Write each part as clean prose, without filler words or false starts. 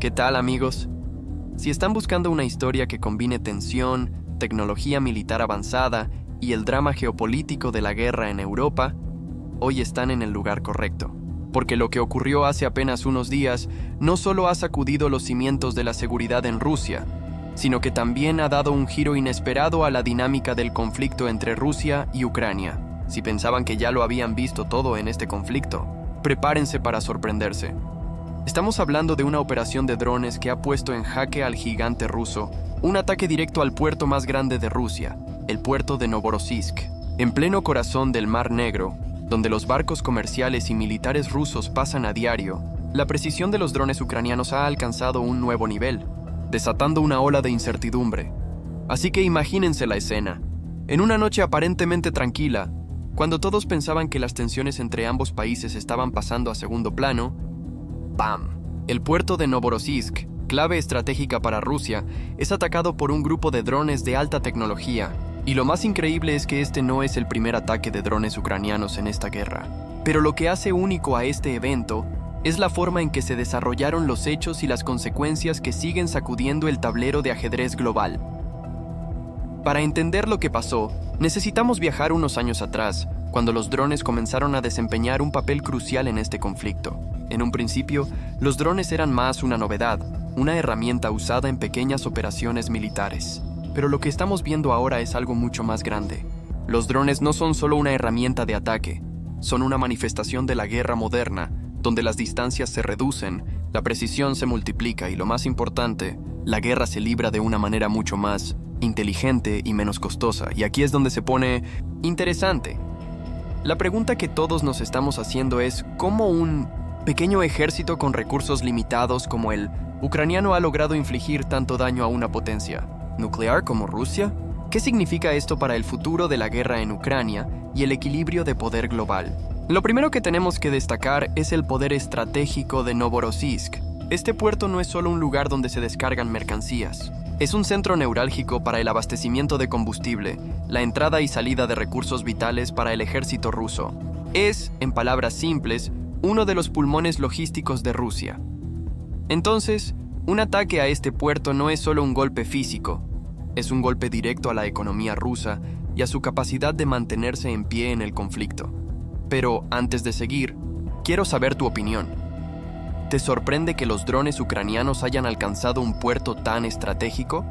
¿Qué tal, amigos? Si están buscando una historia que combine tensión, tecnología militar avanzada y el drama geopolítico de la guerra en Europa, hoy están en el lugar correcto. Porque lo que ocurrió hace apenas unos días no solo ha sacudido los cimientos de la seguridad en Rusia, sino que también ha dado un giro inesperado a la dinámica del conflicto entre Rusia y Ucrania. Si pensaban que ya lo habían visto todo en este conflicto, prepárense para sorprenderse. Estamos hablando de una operación de drones que ha puesto en jaque al gigante ruso, un ataque directo al puerto más grande de Rusia, el puerto de Novorossiysk, en pleno corazón del Mar Negro, donde los barcos comerciales y militares rusos pasan a diario. La precisión de los drones ucranianos ha alcanzado un nuevo nivel, desatando una ola de incertidumbre. Así que imagínense la escena. En una noche aparentemente tranquila, cuando todos pensaban que las tensiones entre ambos países estaban pasando a segundo plano, ¡pam! El puerto de Novorossiysk, clave estratégica para Rusia, es atacado por un grupo de drones de alta tecnología. Y lo más increíble es que este no es el primer ataque de drones ucranianos en esta guerra. Pero lo que hace único a este evento es la forma en que se desarrollaron los hechos y las consecuencias que siguen sacudiendo el tablero de ajedrez global. Para entender lo que pasó, necesitamos viajar unos años atrás, cuando los drones comenzaron a desempeñar un papel crucial en este conflicto. En un principio, los drones eran más una novedad, una herramienta usada en pequeñas operaciones militares. Pero lo que estamos viendo ahora es algo mucho más grande. Los drones no son solo una herramienta de ataque, son una manifestación de la guerra moderna, donde las distancias se reducen, la precisión se multiplica y, lo más importante, la guerra se libra de una manera mucho más inteligente y menos costosa. Y aquí es donde se pone interesante. La pregunta que todos nos estamos haciendo es ¿cómo un pequeño ejército con recursos limitados como el ucraniano ha logrado infligir tanto daño a una potencia nuclear como Rusia? ¿Qué significa esto para el futuro de la guerra en Ucrania y el equilibrio de poder global? Lo primero que tenemos que destacar es el poder estratégico de Novorossiysk. Este puerto no es solo un lugar donde se descargan mercancías. Es un centro neurálgico para el abastecimiento de combustible, la entrada y salida de recursos vitales para el ejército ruso. Es, en palabras simples, uno de los pulmones logísticos de Rusia. Entonces, un ataque a este puerto no es solo un golpe físico, es un golpe directo a la economía rusa y a su capacidad de mantenerse en pie en el conflicto. Pero antes de seguir, quiero saber tu opinión. ¿Te sorprende que los drones ucranianos hayan alcanzado un puerto tan estratégico?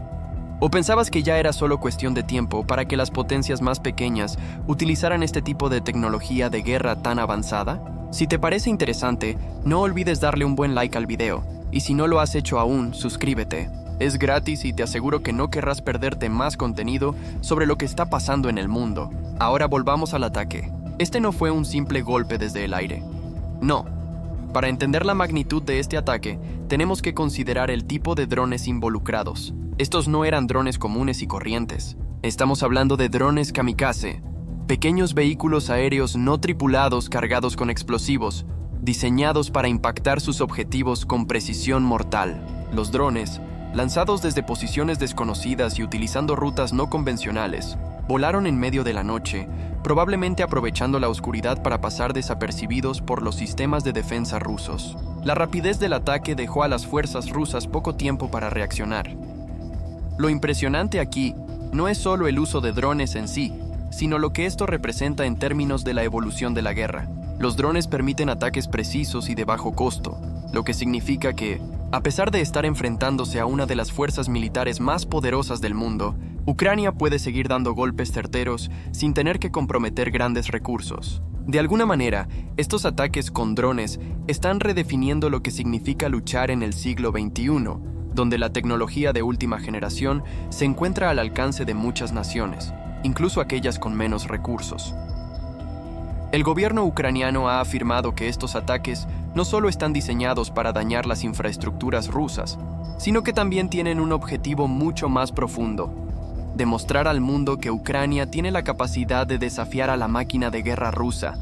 ¿O pensabas que ya era solo cuestión de tiempo para que las potencias más pequeñas utilizaran este tipo de tecnología de guerra tan avanzada? Si te parece interesante, no olvides darle un buen like al video, y si no lo has hecho aún, suscríbete. Es gratis y te aseguro que no querrás perderte más contenido sobre lo que está pasando en el mundo. Ahora volvamos al ataque. Este no fue un simple golpe desde el aire. No. Para entender la magnitud de este ataque, tenemos que considerar el tipo de drones involucrados. Estos no eran drones comunes y corrientes. Estamos hablando de drones kamikaze, pequeños vehículos aéreos no tripulados cargados con explosivos, diseñados para impactar sus objetivos con precisión mortal. Los drones, lanzados desde posiciones desconocidas y utilizando rutas no convencionales, volaron en medio de la noche, probablemente aprovechando la oscuridad para pasar desapercibidos por los sistemas de defensa rusos. La rapidez del ataque dejó a las fuerzas rusas poco tiempo para reaccionar. Lo impresionante aquí no es solo el uso de drones en sí, sino lo que esto representa en términos de la evolución de la guerra. Los drones permiten ataques precisos y de bajo costo, lo que significa que, a pesar de estar enfrentándose a una de las fuerzas militares más poderosas del mundo, Ucrania puede seguir dando golpes certeros sin tener que comprometer grandes recursos. De alguna manera, estos ataques con drones están redefiniendo lo que significa luchar en el siglo XXI, donde la tecnología de última generación se encuentra al alcance de muchas naciones, incluso aquellas con menos recursos. El gobierno ucraniano ha afirmado que estos ataques no solo están diseñados para dañar las infraestructuras rusas, sino que también tienen un objetivo mucho más profundo: demostrar al mundo que Ucrania tiene la capacidad de desafiar a la máquina de guerra rusa,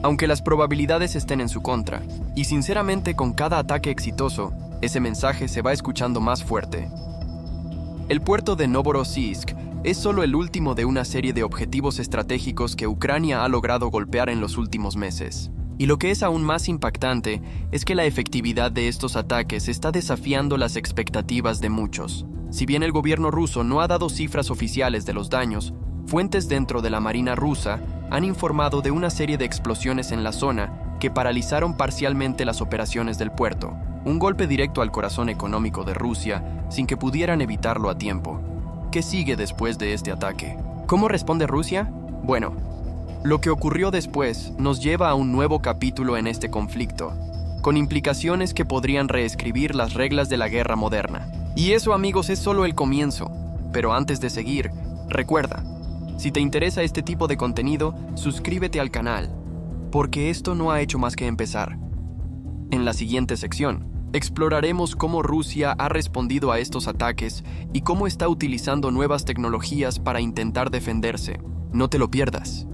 aunque las probabilidades estén en su contra. Y sinceramente, con cada ataque exitoso, ese mensaje se va escuchando más fuerte. El puerto de Novorossiysk es solo el último de una serie de objetivos estratégicos que Ucrania ha logrado golpear en los últimos meses. Y lo que es aún más impactante es que la efectividad de estos ataques está desafiando las expectativas de muchos. Si bien el gobierno ruso no ha dado cifras oficiales de los daños, fuentes dentro de la Marina rusa han informado de una serie de explosiones en la zona que paralizaron parcialmente las operaciones del puerto, un golpe directo al corazón económico de Rusia sin que pudieran evitarlo a tiempo. ¿Qué sigue después de este ataque? ¿Cómo responde Rusia? Bueno, lo que ocurrió después nos lleva a un nuevo capítulo en este conflicto, con implicaciones que podrían reescribir las reglas de la guerra moderna. Y eso, amigos, es solo el comienzo. Pero antes de seguir, recuerda, si te interesa este tipo de contenido, suscríbete al canal, porque esto no ha hecho más que empezar. En la siguiente sección, exploraremos cómo Rusia ha respondido a estos ataques y cómo está utilizando nuevas tecnologías para intentar defenderse. No te lo pierdas.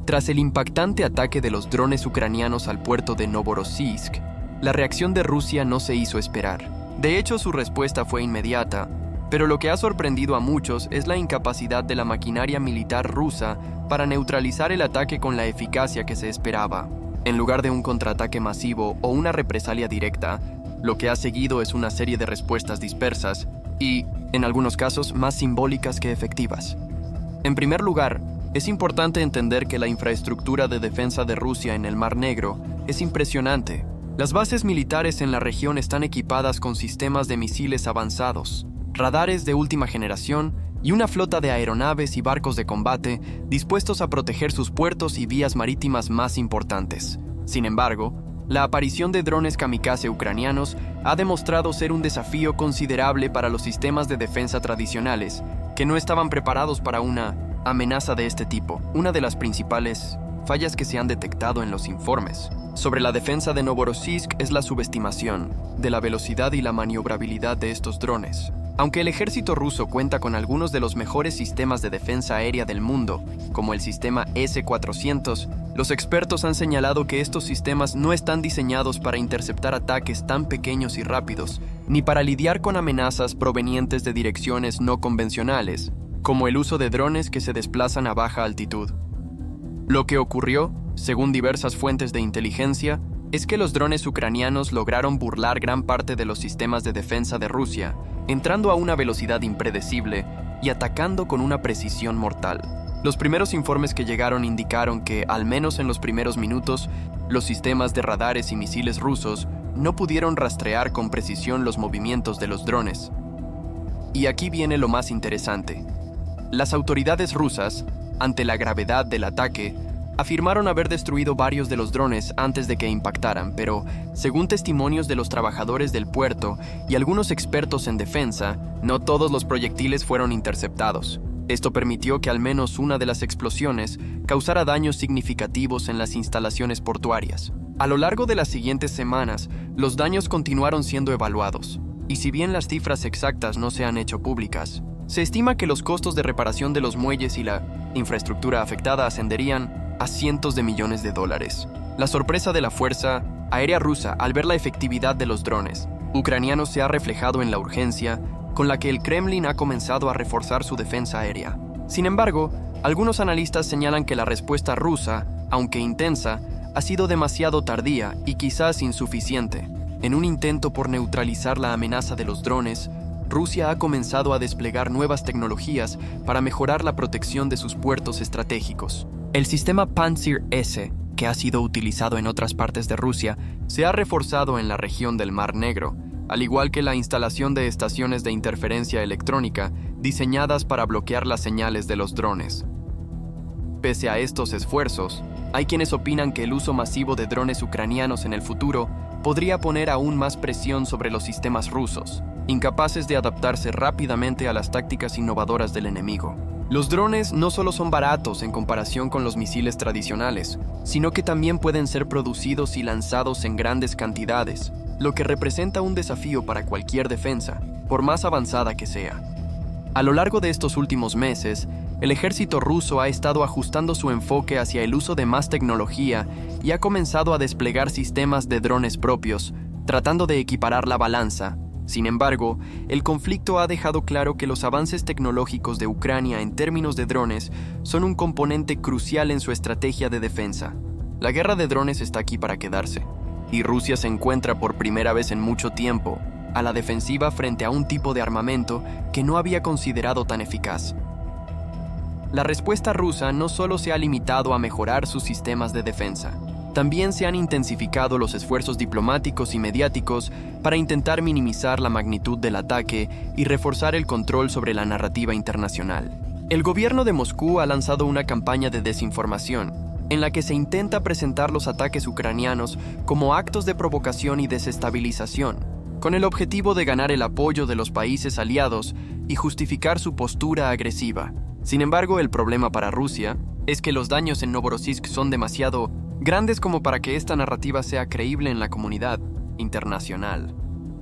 Tras el impactante ataque de los drones ucranianos al puerto de Novorossiysk, la reacción de Rusia no se hizo esperar. De hecho, su respuesta fue inmediata, pero lo que ha sorprendido a muchos es la incapacidad de la maquinaria militar rusa para neutralizar el ataque con la eficacia que se esperaba. En lugar de un contraataque masivo o una represalia directa, lo que ha seguido es una serie de respuestas dispersas y, en algunos casos, más simbólicas que efectivas. En primer lugar, es importante entender que la infraestructura de defensa de Rusia en el Mar Negro es impresionante. Las bases militares en la región están equipadas con sistemas de misiles avanzados, radares de última generación y una flota de aeronaves y barcos de combate dispuestos a proteger sus puertos y vías marítimas más importantes. Sin embargo, la aparición de drones kamikaze ucranianos ha demostrado ser un desafío considerable para los sistemas de defensa tradicionales, que no estaban preparados para una amenaza de este tipo. Una de las principales fallas que se han detectado en los informes sobre la defensa de Novorossiysk es la subestimación de la velocidad y la maniobrabilidad de estos drones. Aunque el ejército ruso cuenta con algunos de los mejores sistemas de defensa aérea del mundo, como el sistema S-400, los expertos han señalado que estos sistemas no están diseñados para interceptar ataques tan pequeños y rápidos, ni para lidiar con amenazas provenientes de direcciones no convencionales, como el uso de drones que se desplazan a baja altitud. Lo que ocurrió, según diversas fuentes de inteligencia, es que los drones ucranianos lograron burlar gran parte de los sistemas de defensa de Rusia, entrando a una velocidad impredecible y atacando con una precisión mortal. Los primeros informes que llegaron indicaron que, al menos en los primeros minutos, los sistemas de radares y misiles rusos no pudieron rastrear con precisión los movimientos de los drones. Y aquí viene lo más interesante. Las autoridades rusas, ante la gravedad del ataque, afirmaron haber destruido varios de los drones antes de que impactaran, pero, según testimonios de los trabajadores del puerto y algunos expertos en defensa, no todos los proyectiles fueron interceptados. Esto permitió que al menos una de las explosiones causara daños significativos en las instalaciones portuarias. A lo largo de las siguientes semanas, los daños continuaron siendo evaluados, y si bien las cifras exactas no se han hecho públicas, se estima que los costos de reparación de los muelles y la infraestructura afectada ascenderían a cientos de millones de dólares. La sorpresa de la Fuerza Aérea Rusa al ver la efectividad de los drones ucranianos se ha reflejado en la urgencia con la que el Kremlin ha comenzado a reforzar su defensa aérea. Sin embargo, algunos analistas señalan que la respuesta rusa, aunque intensa, ha sido demasiado tardía y quizás insuficiente. En un intento por neutralizar la amenaza de los drones, Rusia ha comenzado a desplegar nuevas tecnologías para mejorar la protección de sus puertos estratégicos. El sistema Pantsir-S, que ha sido utilizado en otras partes de Rusia, se ha reforzado en la región del Mar Negro, al igual que la instalación de estaciones de interferencia electrónica diseñadas para bloquear las señales de los drones. Pese a estos esfuerzos, hay quienes opinan que el uso masivo de drones ucranianos en el futuro podría poner aún más presión sobre los sistemas rusos, incapaces de adaptarse rápidamente a las tácticas innovadoras del enemigo. Los drones no solo son baratos en comparación con los misiles tradicionales, sino que también pueden ser producidos y lanzados en grandes cantidades, lo que representa un desafío para cualquier defensa, por más avanzada que sea. A lo largo de estos últimos meses, el ejército ruso ha estado ajustando su enfoque hacia el uso de más tecnología y ha comenzado a desplegar sistemas de drones propios, tratando de equiparar la balanza. Sin embargo, el conflicto ha dejado claro que los avances tecnológicos de Ucrania en términos de drones son un componente crucial en su estrategia de defensa. La guerra de drones está aquí para quedarse, y Rusia se encuentra por primera vez en mucho tiempo a la defensiva frente a un tipo de armamento que no había considerado tan eficaz. La respuesta rusa no solo se ha limitado a mejorar sus sistemas de defensa, también se han intensificado los esfuerzos diplomáticos y mediáticos para intentar minimizar la magnitud del ataque y reforzar el control sobre la narrativa internacional. El gobierno de Moscú ha lanzado una campaña de desinformación en la que se intenta presentar los ataques ucranianos como actos de provocación y desestabilización, con el objetivo de ganar el apoyo de los países aliados y justificar su postura agresiva. Sin embargo, el problema para Rusia es que los daños en Novorossiysk son demasiado grandes como para que esta narrativa sea creíble en la comunidad internacional.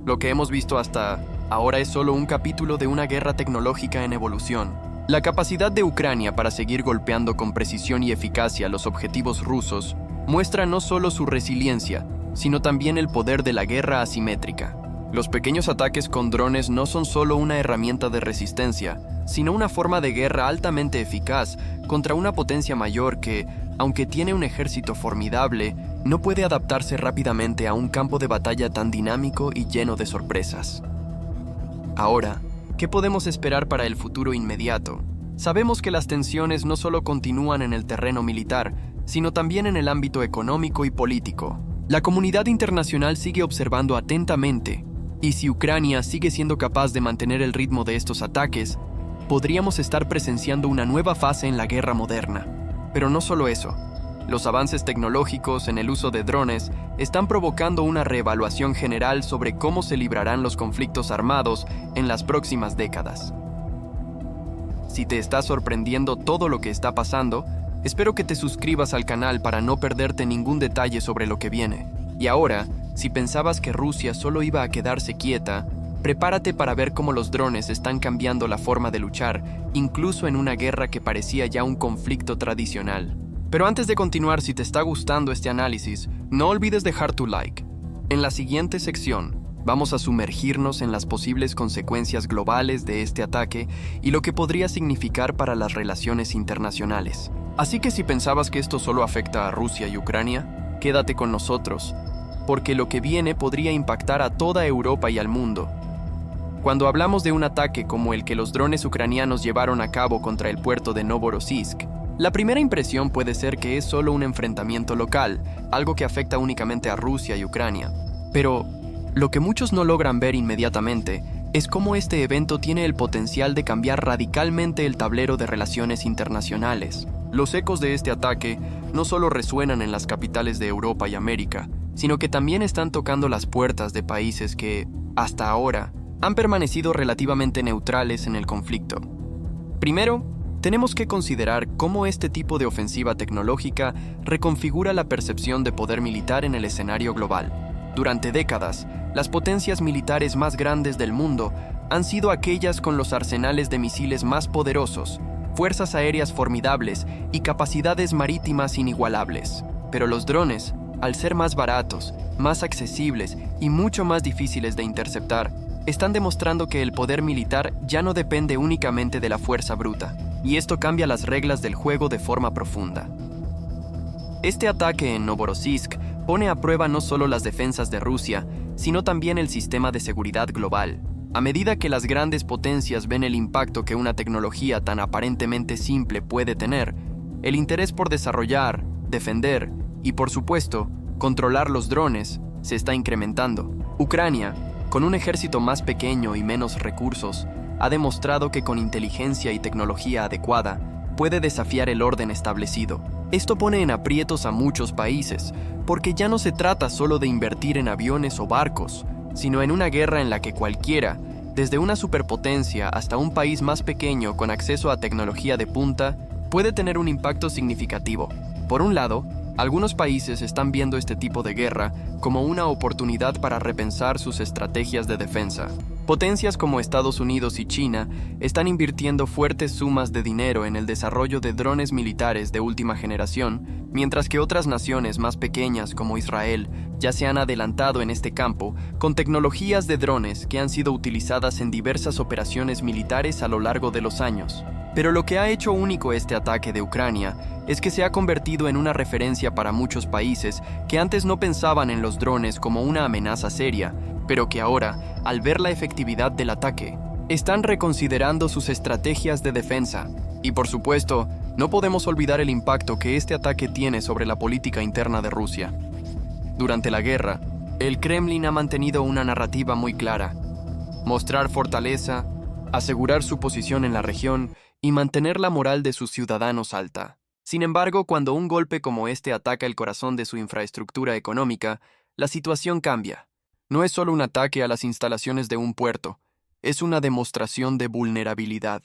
Lo que hemos visto hasta ahora es solo un capítulo de una guerra tecnológica en evolución. La capacidad de Ucrania para seguir golpeando con precisión y eficacia los objetivos rusos muestra no solo su resiliencia, sino también el poder de la guerra asimétrica. Los pequeños ataques con drones no son solo una herramienta de resistencia, sino una forma de guerra altamente eficaz contra una potencia mayor que, aunque tiene un ejército formidable, no puede adaptarse rápidamente a un campo de batalla tan dinámico y lleno de sorpresas. Ahora, ¿qué podemos esperar para el futuro inmediato? Sabemos que las tensiones no solo continúan en el terreno militar, sino también en el ámbito económico y político. La comunidad internacional sigue observando atentamente, y si Ucrania sigue siendo capaz de mantener el ritmo de estos ataques, podríamos estar presenciando una nueva fase en la guerra moderna. Pero no solo eso. Los avances tecnológicos en el uso de drones están provocando una reevaluación general sobre cómo se librarán los conflictos armados en las próximas décadas. Si te está sorprendiendo todo lo que está pasando, espero que te suscribas al canal para no perderte ningún detalle sobre lo que viene. Y ahora, si pensabas que Rusia solo iba a quedarse quieta, prepárate para ver cómo los drones están cambiando la forma de luchar, incluso en una guerra que parecía ya un conflicto tradicional. Pero antes de continuar, si te está gustando este análisis, no olvides dejar tu like. En la siguiente sección, vamos a sumergirnos en las posibles consecuencias globales de este ataque y lo que podría significar para las relaciones internacionales. Así que si pensabas que esto solo afecta a Rusia y Ucrania, quédate con nosotros, porque lo que viene podría impactar a toda Europa y al mundo. Cuando hablamos de un ataque como el que los drones ucranianos llevaron a cabo contra el puerto de Novorossiysk, la primera impresión puede ser que es solo un enfrentamiento local, algo que afecta únicamente a Rusia y Ucrania. Pero lo que muchos no logran ver inmediatamente es cómo este evento tiene el potencial de cambiar radicalmente el tablero de relaciones internacionales. Los ecos de este ataque no solo resuenan en las capitales de Europa y América, sino que también están tocando las puertas de países que, hasta ahora, han permanecido relativamente neutrales en el conflicto. Primero, tenemos que considerar cómo este tipo de ofensiva tecnológica reconfigura la percepción de poder militar en el escenario global. Durante décadas, las potencias militares más grandes del mundo han sido aquellas con los arsenales de misiles más poderosos, fuerzas aéreas formidables y capacidades marítimas inigualables. Pero los drones, al ser más baratos, más accesibles y mucho más difíciles de interceptar, están demostrando que el poder militar ya no depende únicamente de la fuerza bruta, y esto cambia las reglas del juego de forma profunda. Este ataque en Novorossiysk pone a prueba no solo las defensas de Rusia, sino también el sistema de seguridad global. A medida que las grandes potencias ven el impacto que una tecnología tan aparentemente simple puede tener, el interés por desarrollar, defender y, por supuesto, controlar los drones se está incrementando. Ucrania, con un ejército más pequeño y menos recursos, ha demostrado que con inteligencia y tecnología adecuada puede desafiar el orden establecido. Esto pone en aprietos a muchos países, porque ya no se trata solo de invertir en aviones o barcos, sino en una guerra en la que cualquiera, desde una superpotencia hasta un país más pequeño con acceso a tecnología de punta, puede tener un impacto significativo. Por un lado, algunos países están viendo este tipo de guerra como una oportunidad para repensar sus estrategias de defensa. Potencias como Estados Unidos y China están invirtiendo fuertes sumas de dinero en el desarrollo de drones militares de última generación, mientras que otras naciones más pequeñas como Israel ya se han adelantado en este campo con tecnologías de drones que han sido utilizadas en diversas operaciones militares a lo largo de los años. Pero lo que ha hecho único este ataque de Ucrania es que se ha convertido en una referencia para muchos países que antes no pensaban en los drones como una amenaza seria, pero que ahora, al ver la efectividad del ataque, están reconsiderando sus estrategias de defensa. Y por supuesto, no podemos olvidar el impacto que este ataque tiene sobre la política interna de Rusia. Durante la guerra, el Kremlin ha mantenido una narrativa muy clara: mostrar fortaleza, asegurar su posición en la región y mantener la moral de sus ciudadanos alta. Sin embargo, cuando un golpe como este ataca el corazón de su infraestructura económica, la situación cambia. No es solo un ataque a las instalaciones de un puerto, es una demostración de vulnerabilidad.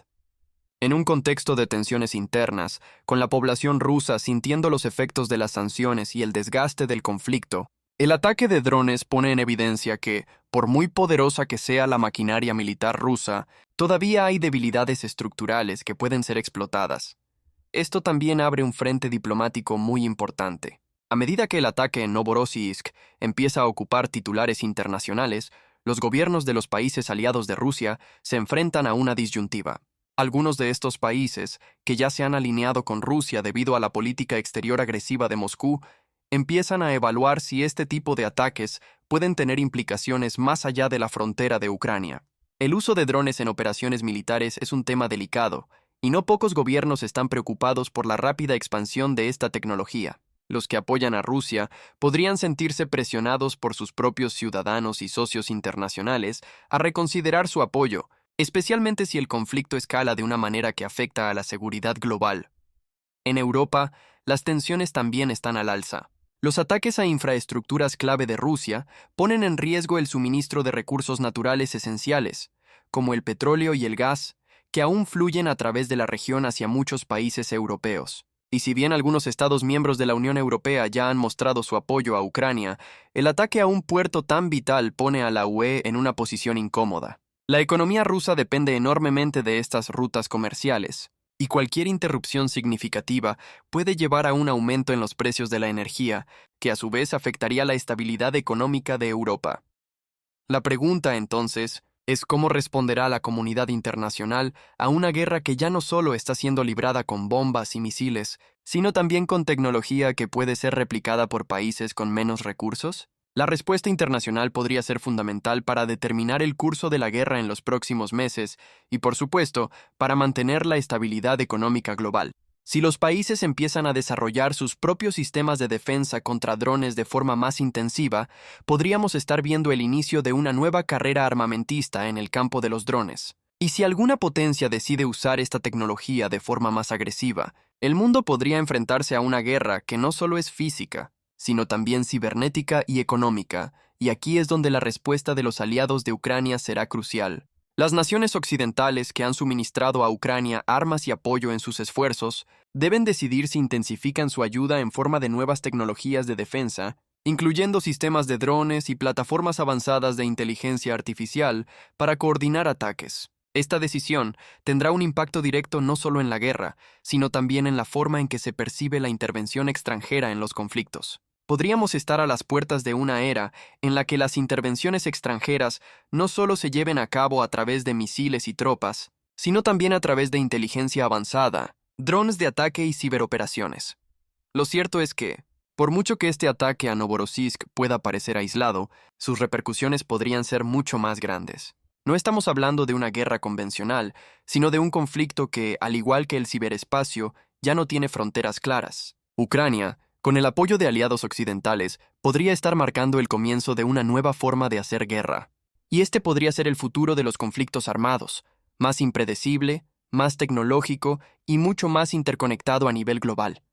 En un contexto de tensiones internas, con la población rusa sintiendo los efectos de las sanciones y el desgaste del conflicto, el ataque de drones pone en evidencia que, por muy poderosa que sea la maquinaria militar rusa, todavía hay debilidades estructurales que pueden ser explotadas. Esto también abre un frente diplomático muy importante. A medida que el ataque en Novorossiysk empieza a ocupar titulares internacionales, los gobiernos de los países aliados de Rusia se enfrentan a una disyuntiva. Algunos de estos países, que ya se han alineado con Rusia debido a la política exterior agresiva de Moscú, empiezan a evaluar si este tipo de ataques pueden tener implicaciones más allá de la frontera de Ucrania. El uso de drones en operaciones militares es un tema delicado, y no pocos gobiernos están preocupados por la rápida expansión de esta tecnología. Los que apoyan a Rusia podrían sentirse presionados por sus propios ciudadanos y socios internacionales a reconsiderar su apoyo, especialmente si el conflicto escala de una manera que afecta a la seguridad global. En Europa, las tensiones también están al alza. Los ataques a infraestructuras clave de Rusia ponen en riesgo el suministro de recursos naturales esenciales, como el petróleo y el gas, que aún fluyen a través de la región hacia muchos países europeos. Y si bien algunos Estados miembros de la Unión Europea ya han mostrado su apoyo a Ucrania, el ataque a un puerto tan vital pone a la UE en una posición incómoda. La economía rusa depende enormemente de estas rutas comerciales, y cualquier interrupción significativa puede llevar a un aumento en los precios de la energía, que a su vez afectaría la estabilidad económica de Europa. La pregunta, entonces, es cómo responderá la comunidad internacional a una guerra que ya no solo está siendo librada con bombas y misiles, sino también con tecnología que puede ser replicada por países con menos recursos. La respuesta internacional podría ser fundamental para determinar el curso de la guerra en los próximos meses y, por supuesto, para mantener la estabilidad económica global. Si los países empiezan a desarrollar sus propios sistemas de defensa contra drones de forma más intensiva, podríamos estar viendo el inicio de una nueva carrera armamentista en el campo de los drones. Y si alguna potencia decide usar esta tecnología de forma más agresiva, el mundo podría enfrentarse a una guerra que no solo es física, sino también cibernética y económica, y aquí es donde la respuesta de los aliados de Ucrania será crucial. Las naciones occidentales que han suministrado a Ucrania armas y apoyo en sus esfuerzos deben decidir si intensifican su ayuda en forma de nuevas tecnologías de defensa, incluyendo sistemas de drones y plataformas avanzadas de inteligencia artificial para coordinar ataques. Esta decisión tendrá un impacto directo no solo en la guerra, sino también en la forma en que se percibe la intervención extranjera en los conflictos. Podríamos estar a las puertas de una era en la que las intervenciones extranjeras no solo se lleven a cabo a través de misiles y tropas, sino también a través de inteligencia avanzada, drones de ataque y ciberoperaciones. Lo cierto es que, por mucho que este ataque a Novorossiysk pueda parecer aislado, sus repercusiones podrían ser mucho más grandes. No estamos hablando de una guerra convencional, sino de un conflicto que, al igual que el ciberespacio, ya no tiene fronteras claras. Ucrania, con el apoyo de aliados occidentales, podría estar marcando el comienzo de una nueva forma de hacer guerra. Y este podría ser el futuro de los conflictos armados, más impredecible, más tecnológico y mucho más interconectado a nivel global.